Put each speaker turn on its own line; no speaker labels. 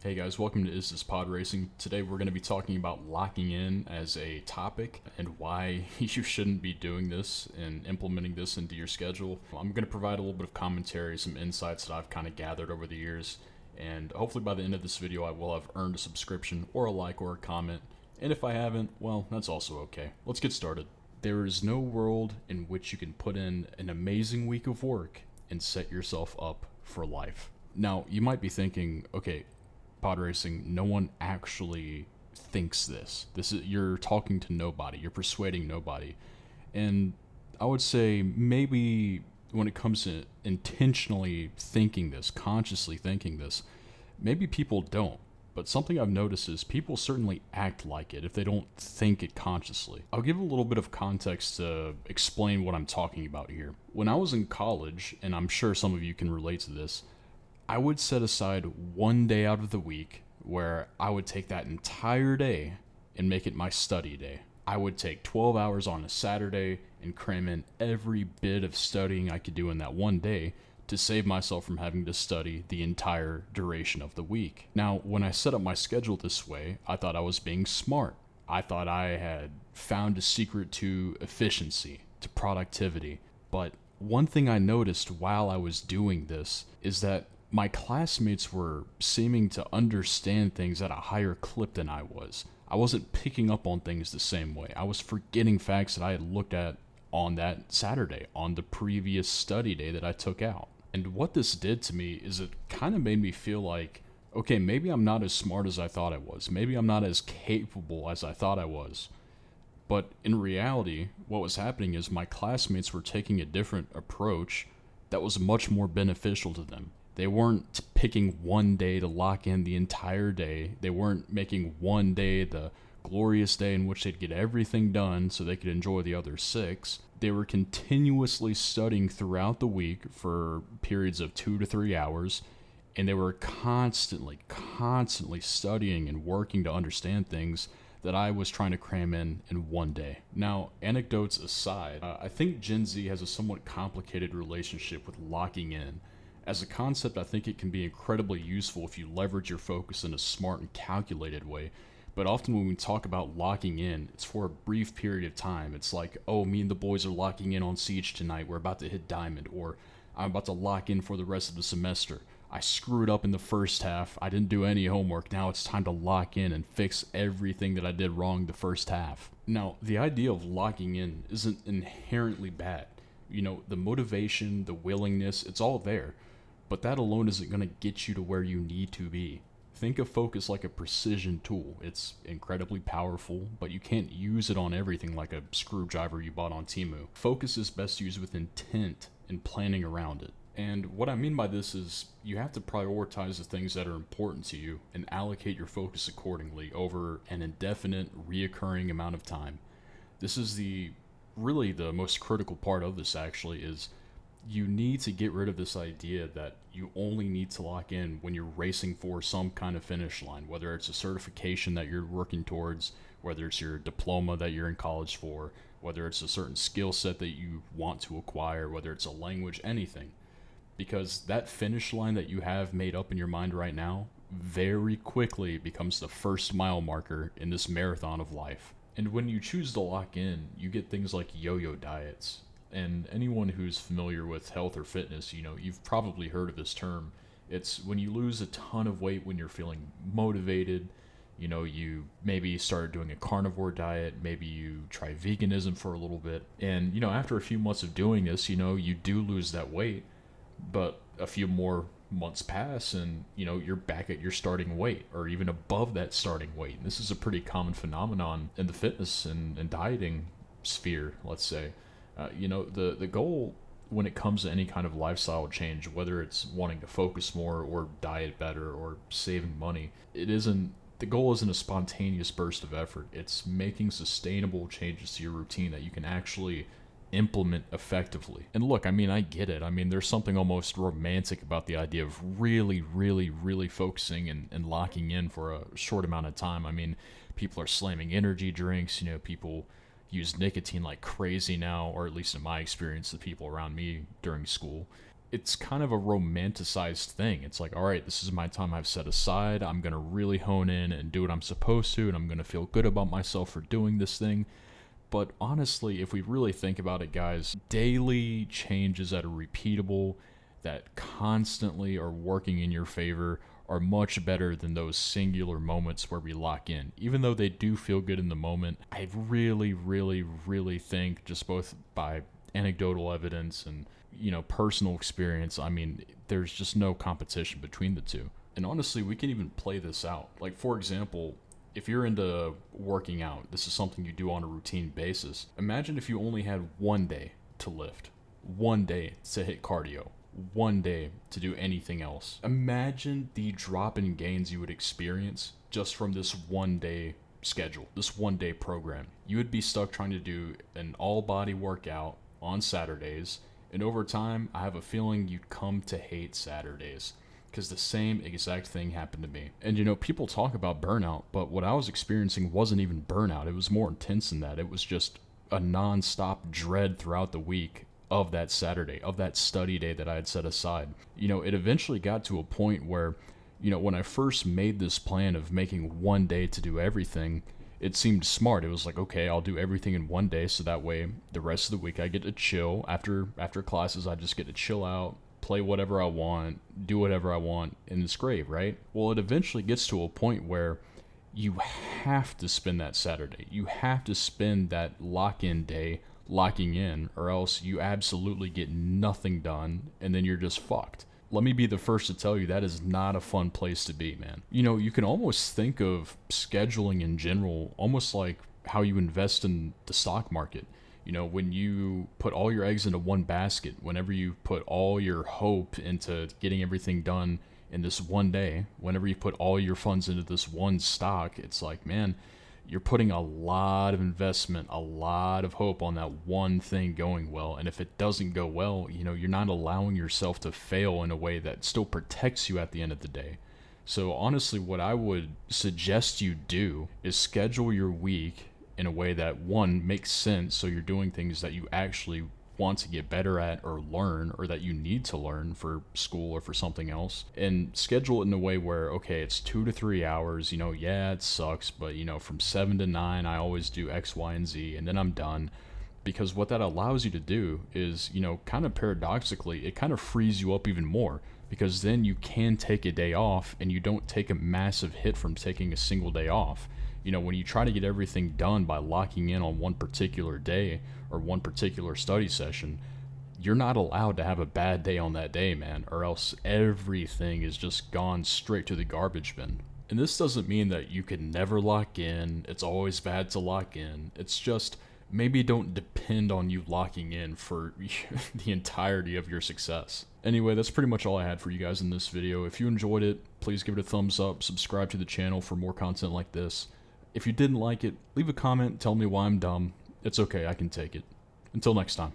Hey guys, welcome to Is This Pod Racing. Today we're going to be talking about locking in as a topic and why you shouldn't be doing this and implementing this into your schedule. I'm going to provide a little bit of commentary, some insights that I've kind of gathered over the years, and hopefully by the end of this video I will have earned a subscription or a like or a comment, and if I haven't, well, that's also okay. Let's get started. There is no world in which you can put in an amazing week of work and set yourself up for life. Now, you might be thinking, okay, pod racing, no one actually thinks this. You're talking to nobody, you're persuading nobody. And I would say maybe when it comes to intentionally thinking this, consciously thinking this, maybe people don't. But something I've noticed is people certainly act like it if they don't think it consciously. I'll give a little bit of context to explain what I'm talking about here. When I was in college, and I'm sure some of you can relate to this, I would set aside one day out of the week where I would take that entire day and make it my study day. I would take 12 hours on a Saturday and cram in every bit of studying I could do in that one day to save myself from having to study the entire duration of the week. Now, when I set up my schedule this way, I thought I was being smart. I thought I had found a secret to efficiency, to productivity. But one thing I noticed while I was doing this is that my classmates were seeming to understand things at a higher clip than I was. I wasn't picking up on things the same way. I was forgetting facts that I had looked at on that Saturday, on the previous study day that I took out. And what this did to me is it kind of made me feel like, okay, maybe I'm not as smart as I thought I was. Maybe I'm not as capable as I thought I was. But in reality, what was happening is my classmates were taking a different approach that was much more beneficial to them. They weren't picking one day to lock in the entire day. They weren't making one day the glorious day in which they'd get everything done so they could enjoy the other 6. They were continuously studying throughout the week for periods of 2 to 3 hours, and they were constantly studying and working to understand things that I was trying to cram in one day. Now, anecdotes aside, I think Gen Z has a somewhat complicated relationship with locking in. As a concept, I think it can be incredibly useful if you leverage your focus in a smart and calculated way. But often when we talk about locking in, it's for a brief period of time. It's like, oh, me and the boys are locking in on Siege tonight. We're about to hit Diamond. Or I'm about to lock in for the rest of the semester. I screwed up in the first half. I didn't do any homework. Now it's time to lock in and fix everything that I did wrong the first half. Now, the idea of locking in isn't inherently bad. You know, the motivation, the willingness, it's all there. But that alone isn't going to get you to where you need to be. Think of focus like a precision tool. It's incredibly powerful, but you can't use it on everything like a screwdriver you bought on Temu. Focus is best used with intent and planning around it. And what I mean by this is you have to prioritize the things that are important to you and allocate your focus accordingly over an indefinite, reoccurring amount of time. This is really the most critical part of this actually is you need to get rid of this idea that you only need to lock in when you're racing for some kind of finish line, whether it's a certification that you're working towards, whether it's your diploma that you're in college for, whether it's a certain skill set that you want to acquire, whether it's a language, anything. Because that finish line that you have made up in your mind right now very quickly becomes the first mile marker in this marathon of life. And when you choose to lock in, you get things like yo-yo diets. And anyone who's familiar with health or fitness, you've probably heard of this term. It's when you lose a ton of weight when you're feeling motivated. You maybe started doing a carnivore diet, maybe you try veganism for a little bit. And, after a few months of doing this, you do lose that weight, but a few more months pass and, you're back at your starting weight or even above that starting weight. And this is a pretty common phenomenon in the fitness and dieting sphere, let's say. The goal when it comes to any kind of lifestyle change, whether it's wanting to focus more or diet better or saving money, the goal isn't a spontaneous burst of effort. It's making sustainable changes to your routine that you can actually implement effectively. And look, I get it. There's something almost romantic about the idea of really, really, really focusing and locking in for a short amount of time. People are slamming energy drinks, people use nicotine like crazy now, or at least in my experience, the people around me during school. it's kind of a romanticized thing. It's like, all right, this is my time I've set aside. I'm going to really hone in and do what I'm supposed to, and I'm going to feel good about myself for doing this thing. But honestly, if we really think about it, guys, daily changes that are repeatable, that constantly are working in your favor, are much better than those singular moments where we lock in. Even though they do feel good in the moment, I really, really, really think, just both by anecdotal evidence and, personal experience, I mean, there's just no competition between the two. And honestly, we can even play this out. Like, for example, if you're into working out, this is something you do on a routine basis. Imagine if you only had one day to lift, one day to hit cardio, one day to do anything else. Imagine the drop in gains you would experience just from this one day schedule, this one day program. You would be stuck trying to do an all body workout on Saturdays, and over time, I have a feeling you'd come to hate Saturdays, because the same exact thing happened to me. And people talk about burnout, but what I was experiencing wasn't even burnout. It was more intense than that. It was just a non-stop dread throughout the week of that Saturday, of that study day that I had set aside. It eventually got to a point where, when I first made this plan of making one day to do everything, it seemed smart. It was like, okay, I'll do everything in one day, so that way the rest of the week I get to chill. After classes, I just get to chill out, play whatever I want, do whatever I want, and it's great, right? Well, it eventually gets to a point where you have to spend that Saturday. You have to spend that lock-in day locking in, or else you absolutely get nothing done, and then you're just fucked. Let me be the first to tell you that is not a fun place to be, man. You can almost think of scheduling in general almost like how you invest in the stock market. When you put all your eggs into one basket, whenever you put all your hope into getting everything done in this one day, whenever you put all your funds into this one stock, it's like, man, you're putting a lot of investment, a lot of hope on that one thing going well. And if it doesn't go well, you're not allowing yourself to fail in a way that still protects you at the end of the day. So honestly, what I would suggest you do is schedule your week in a way that, one, makes sense, so you're doing things that you actually want to get better at or learn, or that you need to learn for school or for something else, and schedule it in a way where, okay, it's 2 to 3 hours, yeah, it sucks, but from 7 to 9 I always do X, Y, and Z, and then I'm done. Because what that allows you to do is, kind of paradoxically, it kind of frees you up even more, because then you can take a day off and you don't take a massive hit from taking a single day off. When you try to get everything done by locking in on one particular day or one particular study session, you're not allowed to have a bad day on that day, man, or else everything is just gone straight to the garbage bin. And this doesn't mean that you can never lock in. It's always bad to lock in. It's just, maybe don't depend on you locking in for the entirety of your success. Anyway, that's pretty much all I had for you guys in this video. If you enjoyed it, please give it a thumbs up, subscribe to the channel for more content like this. If you didn't like it, leave a comment, tell me why I'm dumb. It's okay, I can take it. Until next time.